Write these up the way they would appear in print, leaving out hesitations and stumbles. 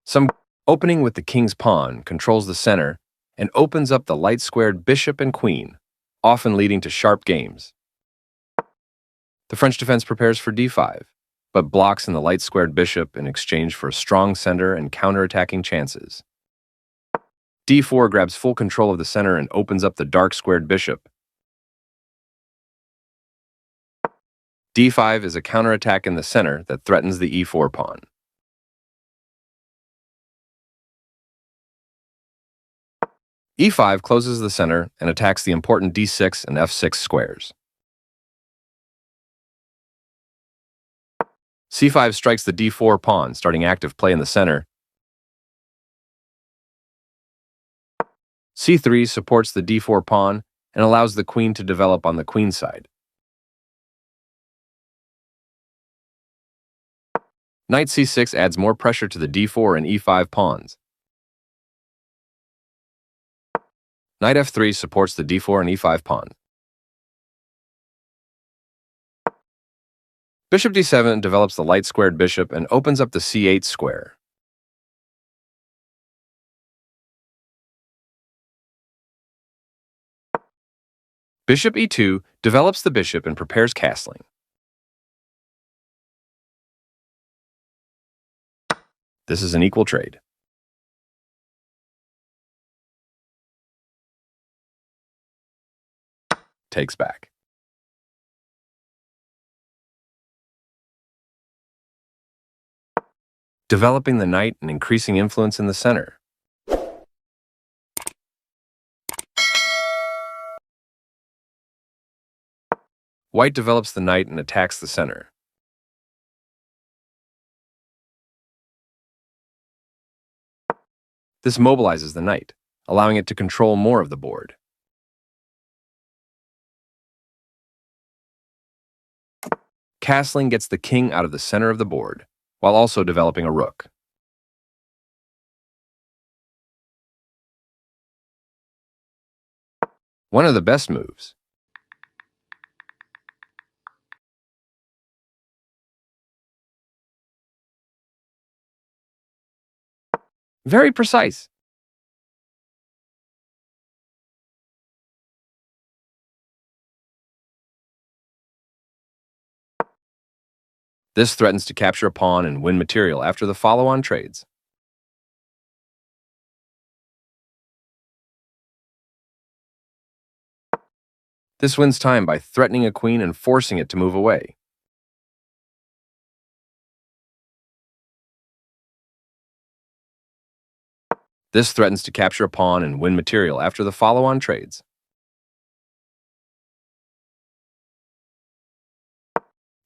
Some opening with the king's pawn controls the center and opens up the light-squared bishop and queen, often leading to sharp games. The French defense prepares for d5, but blocks in the light-squared bishop in exchange for a strong center and counterattacking chances. d4 grabs full control of the center and opens up the dark-squared bishop. d5 is a counterattack in the center that threatens the e4 pawn. e5 closes the center and attacks the important d6 and f6 squares. c5 strikes the d4 pawn, starting active play in the center. c3 supports the d4 pawn and allows the queen to develop on the queen side. Knight c6 adds more pressure to the d4 and e5 pawns. Knight f3 supports the d4 and e5 pawns. Bishop d7 develops the light-squared bishop and opens up the c8 square. Bishop e2 develops the bishop and prepares castling. This is an equal trade. Takes back. Developing the knight and increasing influence in the center. White develops the knight and attacks the center. This mobilizes the knight, allowing it to control more of the board. Castling gets the king out of the center of the board, while also developing a rook. One of the best moves. Very precise. This threatens to capture a pawn and win material after the follow-on trades. This wins time by threatening a queen and forcing it to move away. This threatens to capture a pawn and win material after the follow-on trades.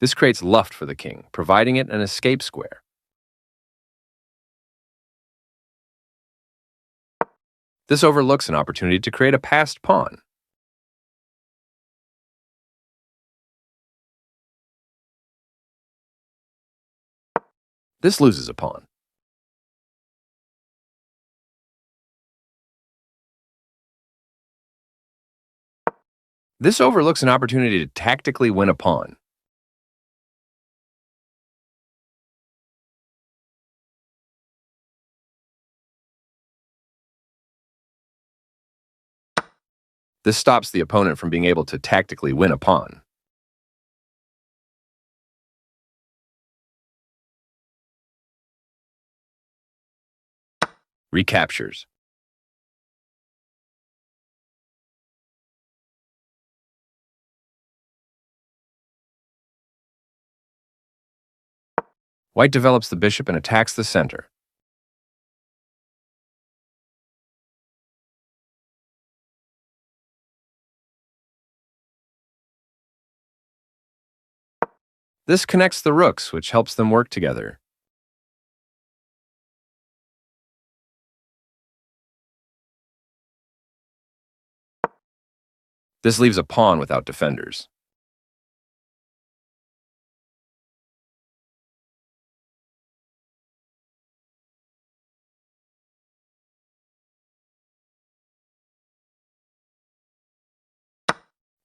This creates luft for the king, providing it an escape square. This overlooks an opportunity to create a passed pawn. This loses a pawn. This overlooks an opportunity to tactically win a pawn. This stops the opponent from being able to tactically win a pawn. Recaptures. White develops the bishop and attacks the center. This connects the rooks, which helps them work together. This leaves a pawn without defenders.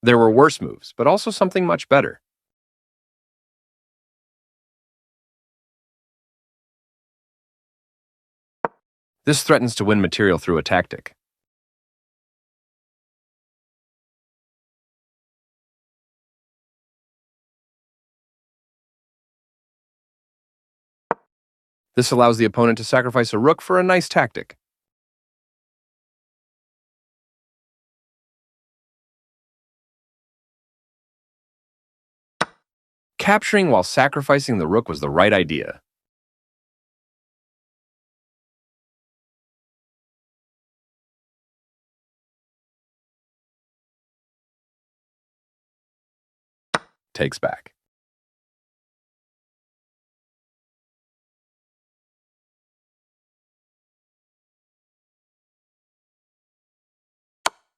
There were worse moves, but also something much better. This threatens to win material through a tactic. This allows the opponent to sacrifice a rook for a nice tactic. Capturing while sacrificing the rook was the right idea. Takes back.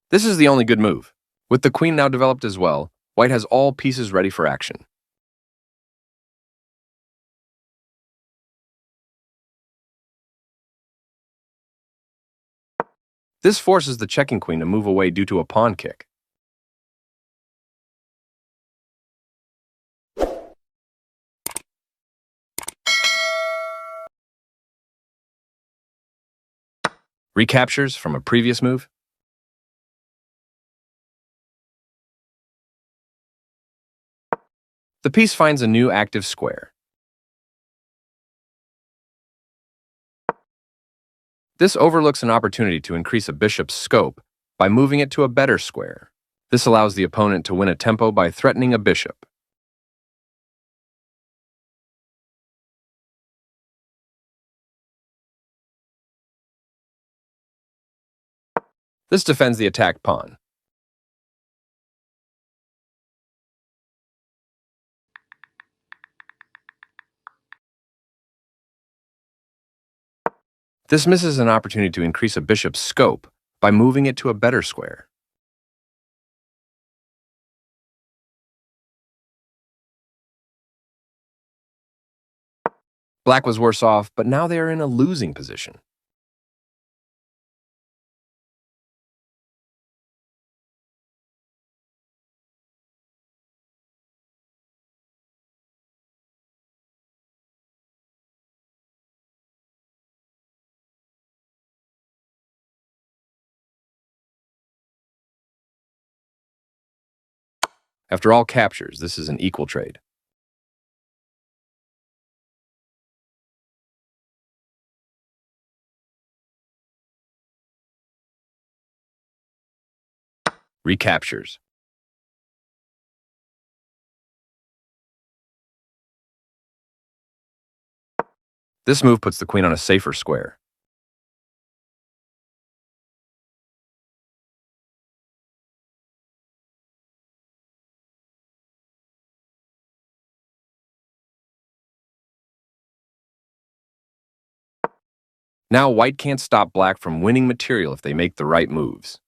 This is the only good move. With the queen now developed as well, white has all pieces ready for action. This forces the checking queen to move away due to a pawn kick. Recaptures from a previous move. The piece finds a new active square. This overlooks an opportunity to increase a bishop's scope by moving it to a better square. This allows the opponent to win a tempo by threatening a bishop. This defends the attacked pawn. This misses an opportunity to increase a bishop's scope by moving it to a better square. Black was worse off, but now they are in a losing position. After all captures, this is an equal trade. Recaptures. This move puts the queen on a safer square. Now white can't stop black from winning material if they make the right moves.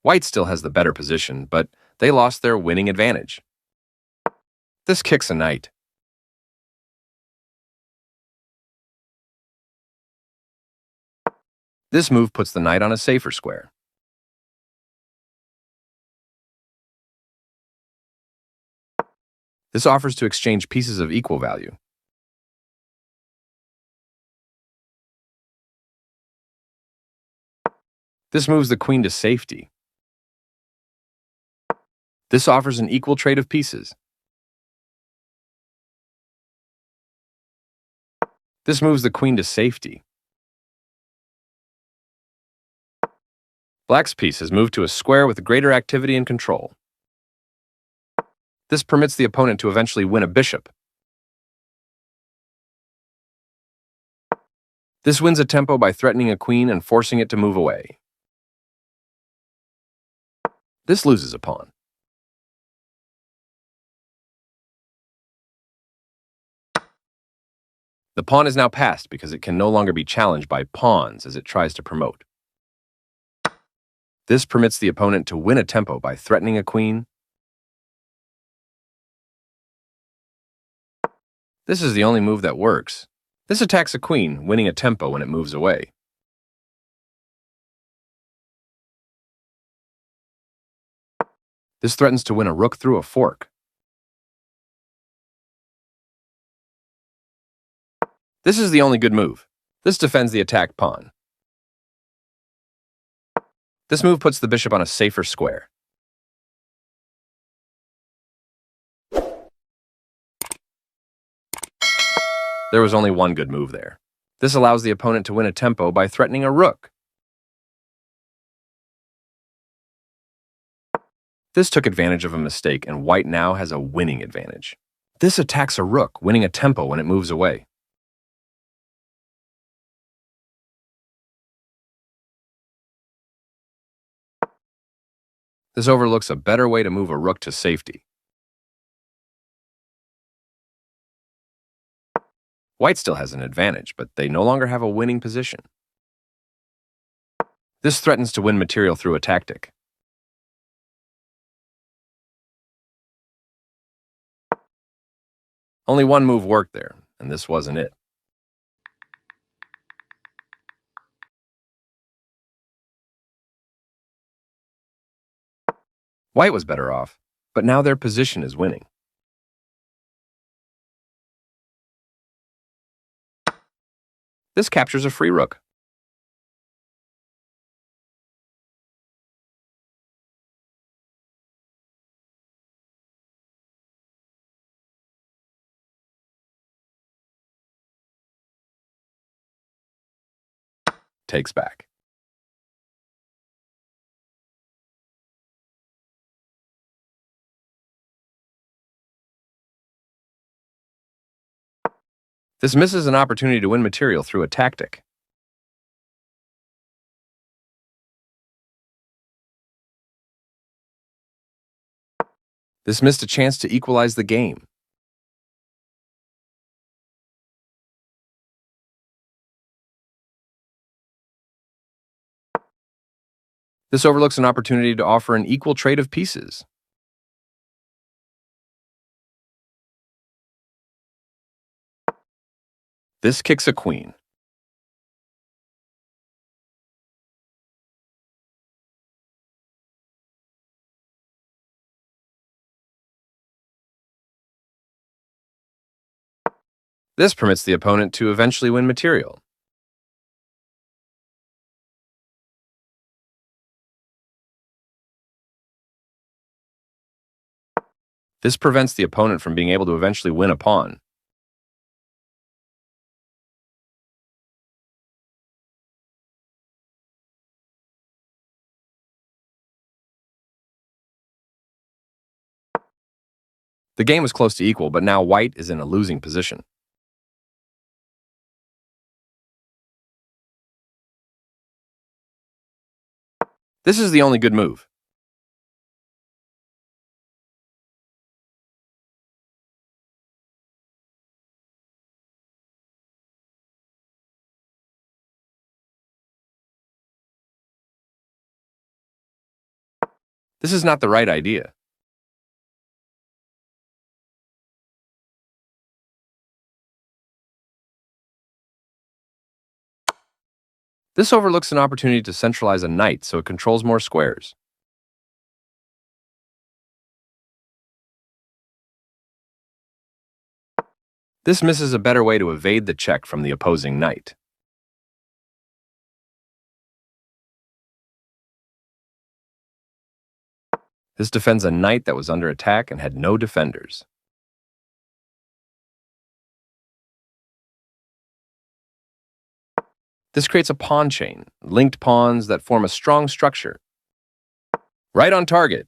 White still has the better position, but they lost their winning advantage. This kicks a knight. This move puts the knight on a safer square. This offers to exchange pieces of equal value. This moves the queen to safety. This offers an equal trade of pieces. This moves the queen to safety. Black's piece has moved to a square with greater activity and control. This permits the opponent to eventually win a bishop. This wins a tempo by threatening a queen and forcing it to move away. This loses a pawn. The pawn is now passed because it can no longer be challenged by pawns as it tries to promote. This permits the opponent to win a tempo by threatening a queen. This is the only move that works. This attacks a queen, winning a tempo when it moves away. This threatens to win a rook through a fork. This is the only good move. This defends the attacked pawn. This move puts the bishop on a safer square. There was only one good move there. This allows the opponent to win a tempo by threatening a rook. This took advantage of a mistake, and white now has a winning advantage. This attacks a rook, winning a tempo when it moves away. This overlooks a better way to move a rook to safety. White still has an advantage, but they no longer have a winning position. This threatens to win material through a tactic. Only one move worked there, and this wasn't it. White was better off, but now their position is winning. This captures a free rook. Takes back. This misses an opportunity to win material through a tactic. This missed a chance to equalize the game. This overlooks an opportunity to offer an equal trade of pieces. This kicks a queen. This permits the opponent to eventually win material. This prevents the opponent from being able to eventually win a pawn. The game was close to equal, but now white is in a losing position. This is the only good move. This is not the right idea. This overlooks an opportunity to centralize a knight so it controls more squares. This misses a better way to evade the check from the opposing knight. This defends a knight that was under attack and had no defenders. This creates a pawn chain, linked pawns that form a strong structure. Right on target.